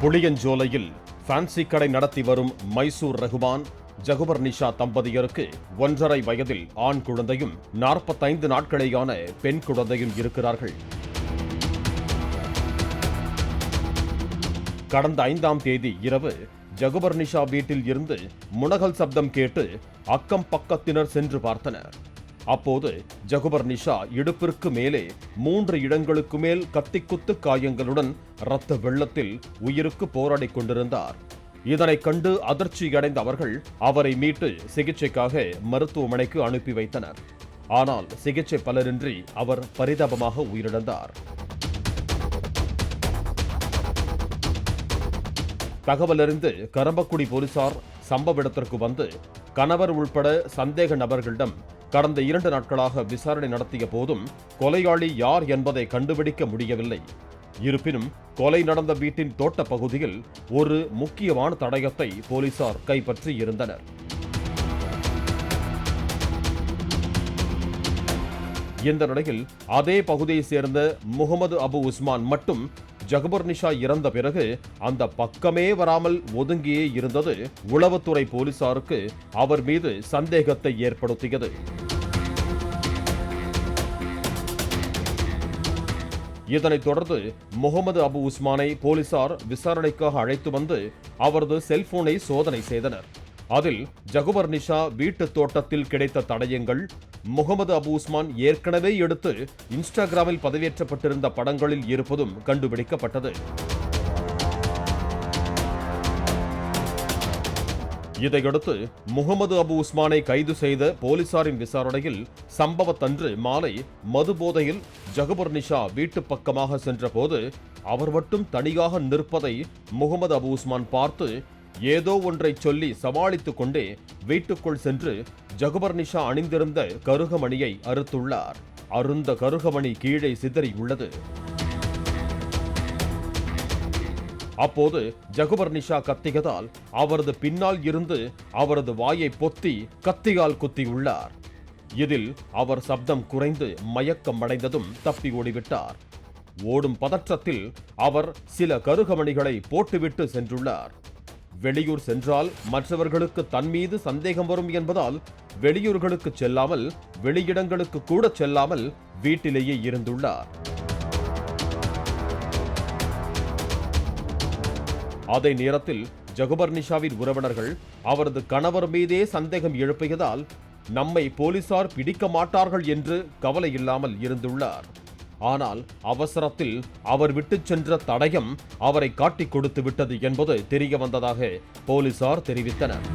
புளியஞ்சோலையில் fancy கடை நடத்தி வரும் மைசூர் ரகுமான், ஜகுபர் நிஷா தம்பதியருக்கு 1.5 வயதில் ஆண் குழந்தையும் 45 நாட்களேயான பெண் குழந்தையும் இருக்கிறார்கள். கடந்த 5ஆம் தேதி இரவு ஜகுபர் நிஷா வீட்டில் இருந்து முனகல் சப்தம் கேட்டு அக்கம் பக்கத்தினர் சென்று பார்த்தனர். அப்போது ஜகுபர் நிஷா இடுப்பிற்கு மேலே 3 இடங்களுக்கு மேல் கத்திக்குத்து காயங்களுடன் இரத்த வெள்ளத்தில் உயிருக்கு போராடிக் கொண்டிருந்தார். இதனைக் கண்டு அதிர்ச்சியடைந்த அவர்கள் அவரை மீட்டு சிகிச்சைக்காக மருத்துவமனைக்கு அனுப்பி வைத்தனர். ஆனால் சிகிச்சை பலனின்றி அவர் பரிதாபமாக உயிரிழந்தார். தகவலறிந்து கரம்பக்குடி போலீசார் சம்பவ இடத்திற்கு வந்து கணவர் உள்பட சந்தேக நபர்களிடம் கடந்த 2 நாட்களாக விசாரணை நடத்திய போதும் கொலையாளி யார் என்பதை கண்டுபிடிக்க முடியவில்லை. இருப்பினும் கொலை நடந்த வீட்டின் தோட்ட பகுதியில் ஒரு முக்கியமான தடயத்தை போலீசார் கைப்பற்றி இருந்தனர். இந்த நிலையில் அதே பகுதியை சேர்ந்த முகமது அபு உஸ்மான் மட்டும் ஜகுபர் நிஷா இறந்த பிறகு அந்த பக்கமே வராமல் ஒதுங்கியே இருந்தது உளவுத்துறை போலீசாருக்கு அவர் மீது சந்தேகத்தை ஏற்படுத்தியது. இதனைத் தொடர்ந்து முகமது அபு உஸ்மானை போலீசார் விசாரணைக்காக அழைத்து வந்து அவரது செல்போனை சோதனை செய்தனர். அதில் ஜகுபர் நிஷா வீட்டு தோட்டத்தில் கிடைத்த தடயங்கள், முகமது அபு உஸ்மான் ஏற்கனவே எடுத்து இன்ஸ்டாகிராமில் பதிவேற்றப்பட்டிருந்த படங்களில் இருப்பதும் கண்டுபிடிக்கப்பட்டது. இதையடுத்து முகமது அபு உஸ்மானை கைது செய்த போலீசாரின் விசாரணையில் சம்பவத்தன்று மாலை மது போதையில் ஜகுபர் நிஷா வீட்டு பக்கமாக சென்றபோது அவர் மட்டும் தனியாக நிற்பதை முகமது அபு உஸ்மான் பார்த்து ஏதோ ஒன்றை சொல்லி சமாளித்துக் கொண்டே வீட்டுக்குள் சென்று ஜகுபர் நிஷா அணிந்திருந்த கருகமணியை அறுத்துள்ளார். அருந்த கருகமணி கீழே சிதறியுள்ளது. அப்போது ஜகுபர் நிஷா கத்தியதால் அவரது பின்னால் இருந்து அவரது வாயை பொத்தி கத்தியால் குத்தியுள்ளார். இதில் அவர் சப்தம் குறைந்து மயக்கம் அடைந்ததும் தப்பி ஓடிவிட்டார். ஓடும் பதற்றத்தில் அவர் சில கருகமணிகளை போட்டுவிட்டு சென்றுள்ளார். வெளியூர் சென்றால் மற்றவர்களுக்கு தன் மீது சந்தேகம் வரும் என்பதால் வெளியூர்களுக்கு செல்லாமல், வெளியிடங்களுக்கு கூட செல்லாமல் வீட்டிலேயே இருந்துள்ளார். அதே நேரத்தில் ஜகுபர் நிஷாவின் உறவினர்கள் அவரது கணவர் மீதே சந்தேகம் எழுப்பியதால் நம்மை போலீசார் பிடிக்க மாட்டார்கள் என்று கவலை இல்லாமல் இருந்துள்ளார். ஆனால் அவசரத்தில் அவர் விட்டுச் சென்ற தடயம் அவரை காட்டிக் கொடுத்து விட்டது என்பது தெரிய வந்ததாக போலீசார் தெரிவித்தனர்.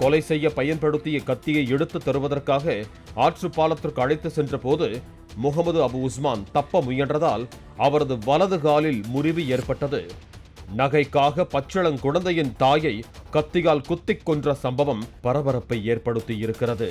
கொலை செய்ய பயன்படுத்திய கத்தியை எடுத்து தருவதற்காக ஆற்று பாலத்திற்கு அழைத்து சென்ற போது முகமது அபு உஸ்மான் தப்ப முயன்றதால் அவரது வலது காலில் முறிவு ஏற்பட்டது. நகைக்காக பச்சிளங்குழந்தையின் தாயை கத்தியால் குத்திக் கொன்ற சம்பவம் பரபரப்பை ஏற்படுத்தி இருக்கிறது.